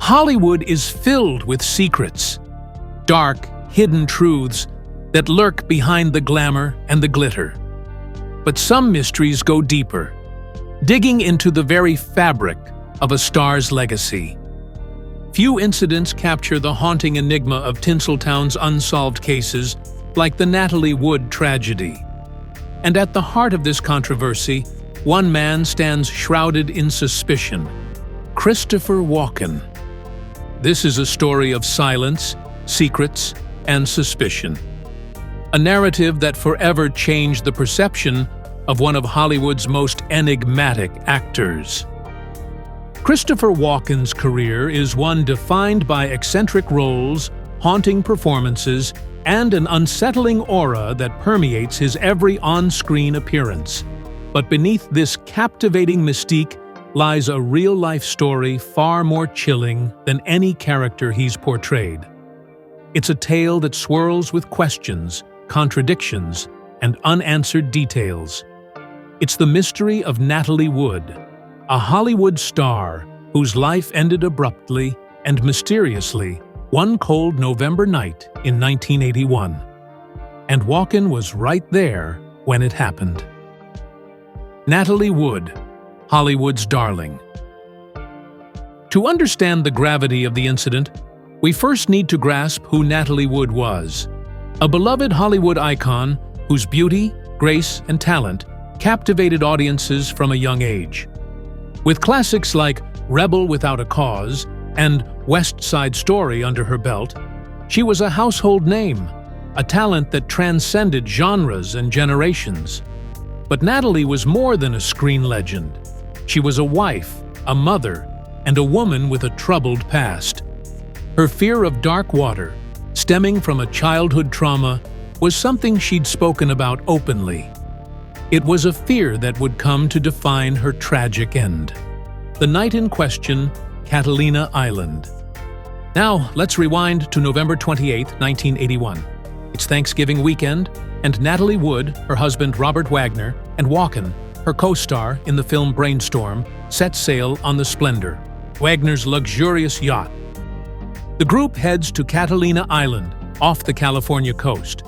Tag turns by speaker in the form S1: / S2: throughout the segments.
S1: Hollywood is filled with secrets, dark, hidden truths that lurk behind the glamour and the glitter. But some mysteries go deeper, digging into the very fabric of a star's legacy. Few incidents capture the haunting enigma of Tinseltown's unsolved cases like the Natalie Wood tragedy. And at the heart of this controversy, one man stands shrouded in suspicion: Christopher Walken. This is a story of silence, secrets, and suspicion. A narrative that forever changed the perception of one of Hollywood's most enigmatic actors. Christopher Walken's career is one defined by eccentric roles, haunting performances, and an unsettling aura that permeates his every on-screen appearance. But beneath this captivating mystique lies a real-life story far more chilling than any character he's portrayed. It's a tale that swirls with questions, contradictions, and unanswered details. It's the mystery of Natalie Wood, a Hollywood star whose life ended abruptly and mysteriously one cold November night in 1981. And Walken was right there when it happened. Natalie Wood, Hollywood's darling. To understand the gravity of the incident, we first need to grasp who Natalie Wood was. A beloved Hollywood icon whose beauty, grace, and talent captivated audiences from a young age. With classics like Rebel Without a Cause and West Side Story under her belt, she was a household name, a talent that transcended genres and generations. But Natalie was more than a screen legend. She was a wife, a mother, and a woman with a troubled past. Her fear of dark water, stemming from a childhood trauma, was something she'd spoken about openly. It was a fear that would come to define her tragic end. The night in question, Catalina Island. Now, let's rewind to November 28, 1981. It's Thanksgiving weekend, and Natalie Wood, her husband Robert Wagner, and Walken, her co-star in the film Brainstorm, set sail on the Splendor, Wagner's luxurious yacht. The group heads to Catalina Island, off the California coast.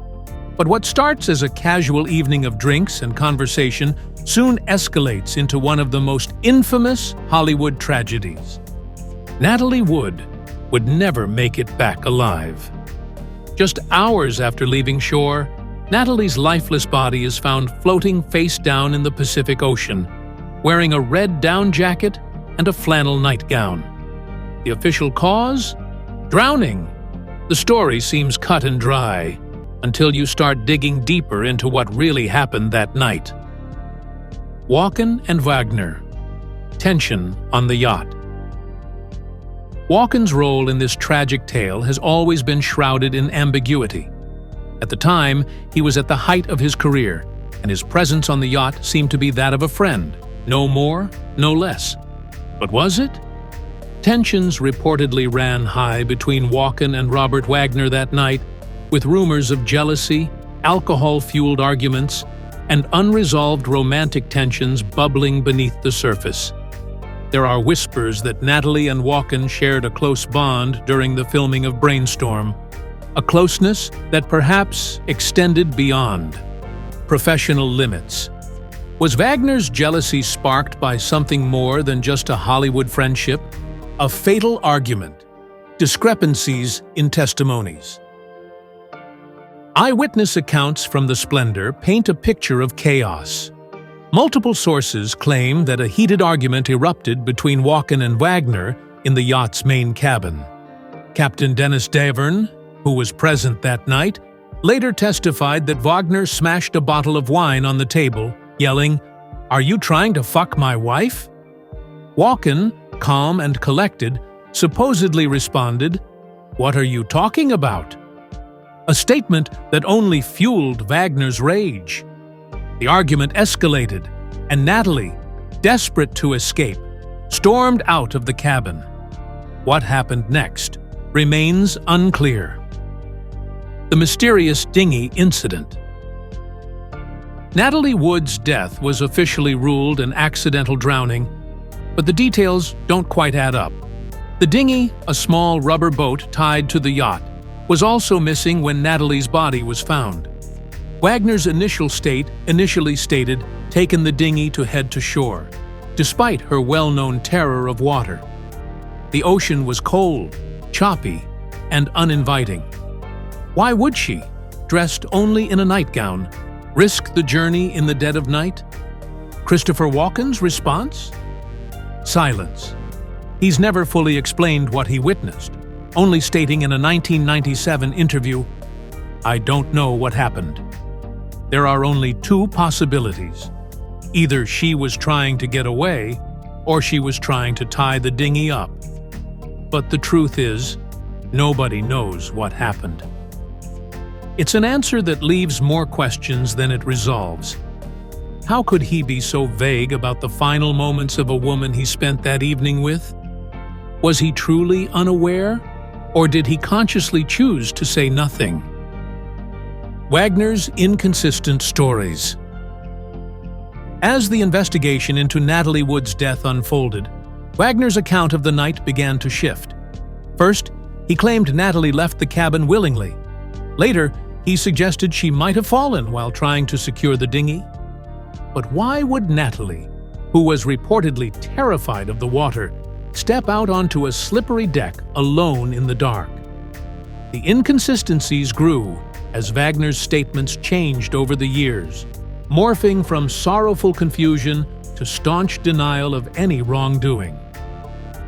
S1: But what starts as a casual evening of drinks and conversation soon escalates into one of the most infamous Hollywood tragedies. Natalie Wood would never make it back alive. Just hours after leaving shore, Natalie's lifeless body is found floating face down in the Pacific Ocean, wearing a red down jacket and a flannel nightgown. The official cause? Drowning. The story seems cut and dry, until you start digging deeper into what really happened that night. Walken and Wagner. Tension on the yacht. Walken's role in this tragic tale has always been shrouded in ambiguity. At the time, he was at the height of his career, and his presence on the yacht seemed to be that of a friend, no more, no less. But was it? Tensions reportedly ran high between Walken and Robert Wagner that night, with rumors of jealousy, alcohol-fueled arguments, and unresolved romantic tensions bubbling beneath the surface. There are whispers that Natalie and Walken shared a close bond during the filming of Brainstorm, a closeness that perhaps extended beyond professional limits. Was Wagner's jealousy sparked by something more than just a Hollywood friendship? A fatal argument, discrepancies in testimonies. Eyewitness accounts from the Splendor paint a picture of chaos. Multiple sources claim that a heated argument erupted between Walken and Wagner in the yacht's main cabin. Captain Dennis Davern, who was present that night, later testified that Wagner smashed a bottle of wine on the table, yelling, "Are you trying to fuck my wife?" Walken, calm and collected, supposedly responded, "What are you talking about?" A statement that only fueled Wagner's rage. The argument escalated, and Natalie, desperate to escape, stormed out of the cabin. What happened next remains unclear. The mysterious dinghy incident. Natalie Wood's death was officially ruled an accidental drowning, but the details don't quite add up. The dinghy, a small rubber boat tied to the yacht, was also missing when Natalie's body was found. Wagner's initially stated taken the dinghy to head to shore, despite her well-known terror of water. The ocean was cold, choppy, and uninviting. Why would she, dressed only in a nightgown, risk the journey in the dead of night? Christopher Walken's response? Silence. He's never fully explained what he witnessed, only stating in a 1997 interview, "I don't know what happened." There are only two possibilities. Either she was trying to get away, or she was trying to tie the dinghy up. But the truth is, nobody knows what happened. It's an answer that leaves more questions than it resolves. How could he be so vague about the final moments of a woman he spent that evening with? Was he truly unaware, or did he consciously choose to say nothing? Wagner's inconsistent stories. As the investigation into Natalie Wood's death unfolded, Wagner's account of the night began to shift. First, he claimed Natalie left the cabin willingly. Later, he suggested she might have fallen while trying to secure the dinghy. But why would Natalie, who was reportedly terrified of the water, step out onto a slippery deck alone in the dark? The inconsistencies grew as Wagner's statements changed over the years, morphing from sorrowful confusion to staunch denial of any wrongdoing.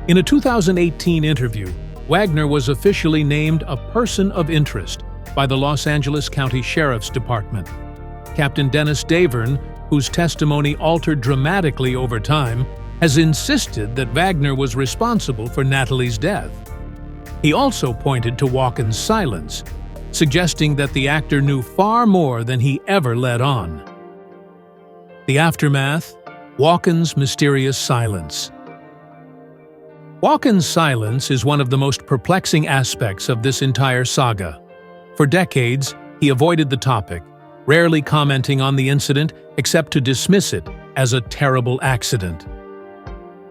S1: In a 2018 interview, Wagner was officially named a person of interest by the Los Angeles County Sheriff's Department. Captain Dennis Davern, whose testimony altered dramatically over time, has insisted that Wagner was responsible for Natalie's death. He also pointed to Walken's silence, suggesting that the actor knew far more than he ever let on. The aftermath: Walken's mysterious silence. Walken's silence is one of the most perplexing aspects of this entire saga. For decades, he avoided the topic, rarely commenting on the incident except to dismiss it as a terrible accident.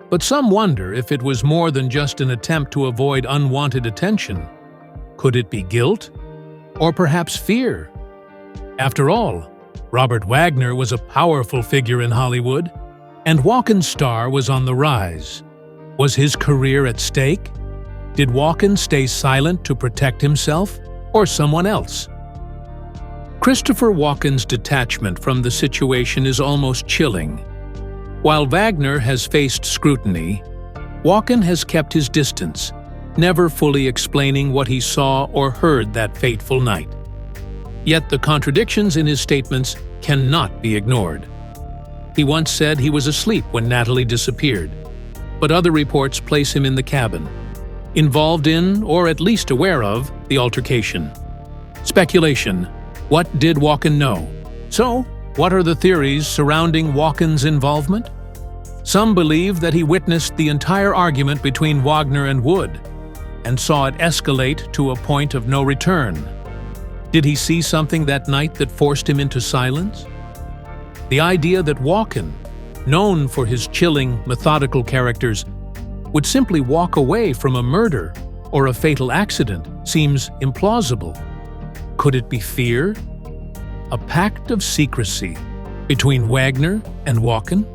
S1: But some wonder if it was more than just an attempt to avoid unwanted attention. Could it be guilt? Or perhaps fear? After all, Robert Wagner was a powerful figure in Hollywood, and Walken's star was on the rise. Was his career at stake? Did Walken stay silent to protect himself, or someone else? Christopher Walken's detachment from the situation is almost chilling. While Wagner has faced scrutiny, Walken has kept his distance, never fully explaining what he saw or heard that fateful night. Yet the contradictions in his statements cannot be ignored. He once said he was asleep when Natalie disappeared, but other reports place him in the cabin, involved in, or at least aware of, the altercation. Speculation: what did Walken know? So, what are the theories surrounding Walken's involvement? Some believe that he witnessed the entire argument between Wagner and Wood, and saw it escalate to a point of no return. Did he see something that night that forced him into silence? The idea that Walken, known for his chilling, methodical characters, would simply walk away from a murder or a fatal accident seems implausible. Could it be fear? A pact of secrecy between Wagner and Walken?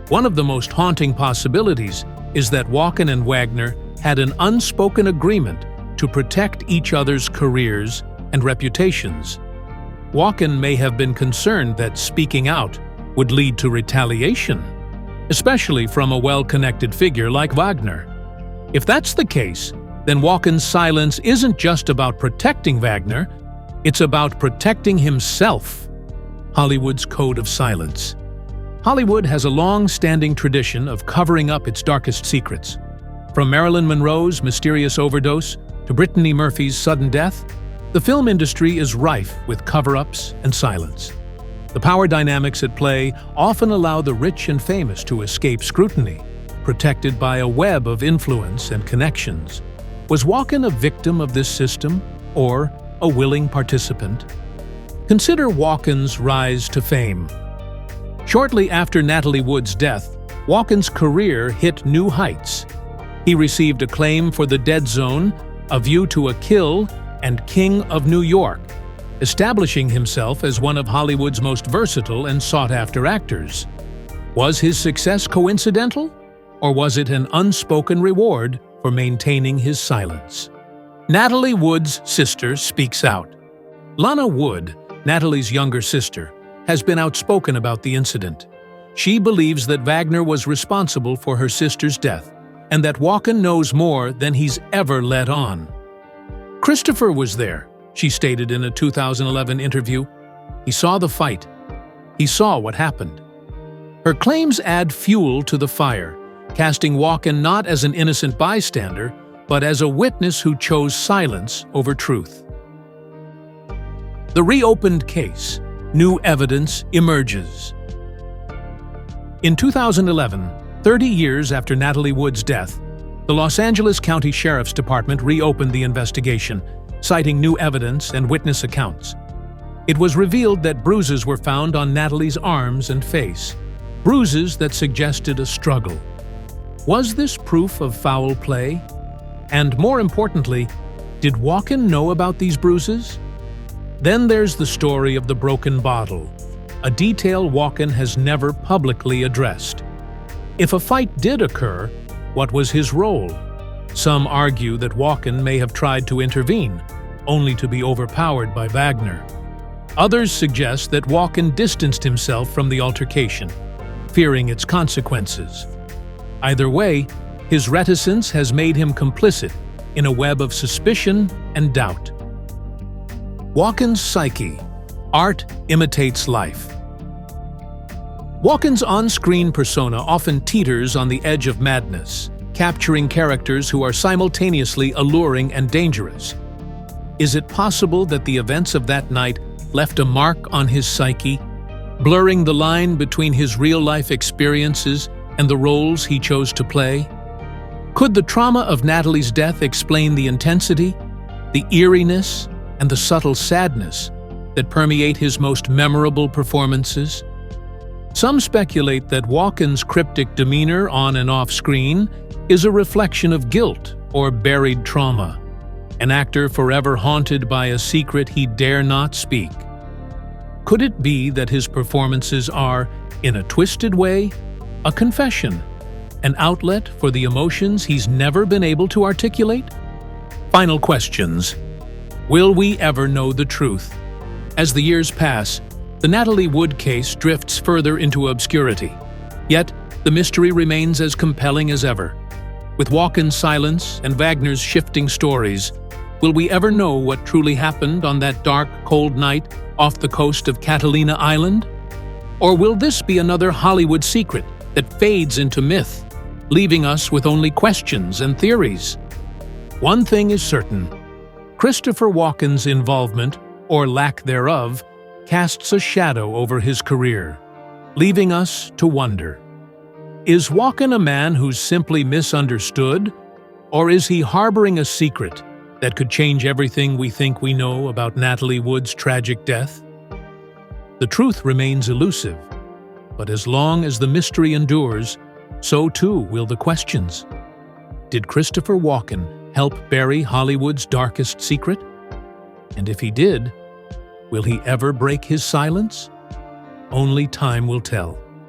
S1: One of the most haunting possibilities is that Walken and Wagner had an unspoken agreement to protect each other's careers and reputations. Walken may have been concerned that speaking out would lead to retaliation, especially from a well-connected figure like Wagner. If that's the case, then Walken's silence isn't just about protecting Wagner, it's about protecting himself. Hollywood's Code of Silence. Hollywood has a long-standing tradition of covering up its darkest secrets. From Marilyn Monroe's mysterious overdose to Brittany Murphy's sudden death, the film industry is rife with cover-ups and silence. The power dynamics at play often allow the rich and famous to escape scrutiny, protected by a web of influence and connections. Was Walken a victim of this system, or a willing participant? Consider Walken's rise to fame. Shortly after Natalie Wood's death, Walken's career hit new heights. He received acclaim for The Dead Zone, A View to a Kill, and King of New York, establishing himself as one of Hollywood's most versatile and sought-after actors. Was his success coincidental, or was it an unspoken reward for maintaining his silence? Natalie Wood's sister speaks out. Lana Wood, Natalie's younger sister, has been outspoken about the incident. She believes that Wagner was responsible for her sister's death, and that Walken knows more than he's ever let on. Christopher was there, she stated in a 2011 interview. He saw the fight. He saw what happened. Her claims add fuel to the fire, casting Walken not as an innocent bystander, but as a witness who chose silence over truth. The reopened case. New evidence emerges. In 2011, 30 years after Natalie Wood's death, the Los Angeles County Sheriff's Department reopened the investigation, citing new evidence and witness accounts. It was revealed that bruises were found on Natalie's arms and face, bruises that suggested a struggle. Was this proof of foul play? And more importantly, did Walken know about these bruises? Then there's the story of the broken bottle, a detail Walken has never publicly addressed. If a fight did occur, what was his role? Some argue that Walken may have tried to intervene, only to be overpowered by Wagner. Others suggest that Walken distanced himself from the altercation, fearing its consequences. Either way, his reticence has made him complicit in a web of suspicion and doubt. Walken's psyche. Art imitates life. Walken's on-screen persona often teeters on the edge of madness, capturing characters who are simultaneously alluring and dangerous. Is it possible that the events of that night left a mark on his psyche, blurring the line between his real-life experiences and the roles he chose to play? Could the trauma of Natalie's death explain the intensity, the eeriness, and the subtle sadness that permeate his most memorable performances? Some speculate that Walken's cryptic demeanor on and off screen is a reflection of guilt or buried trauma, an actor forever haunted by a secret he dare not speak. Could it be that his performances are, in a twisted way, a confession, an outlet for the emotions he's never been able to articulate? Final questions. Will we ever know the truth? As the years pass, the Natalie Wood case drifts further into obscurity. Yet, the mystery remains as compelling as ever. With Walken's silence and Wagner's shifting stories, will we ever know what truly happened on that dark, cold night off the coast of Catalina Island? Or will this be another Hollywood secret that fades into myth, leaving us with only questions and theories? One thing is certain. Christopher Walken's involvement, or lack thereof, casts a shadow over his career, leaving us to wonder. Is Walken a man who's simply misunderstood, or is he harboring a secret that could change everything we think we know about Natalie Wood's tragic death? The truth remains elusive, but as long as the mystery endures, so too will the questions. Did Christopher Walken help bury Hollywood's darkest secret? And if he did, will he ever break his silence? Only time will tell.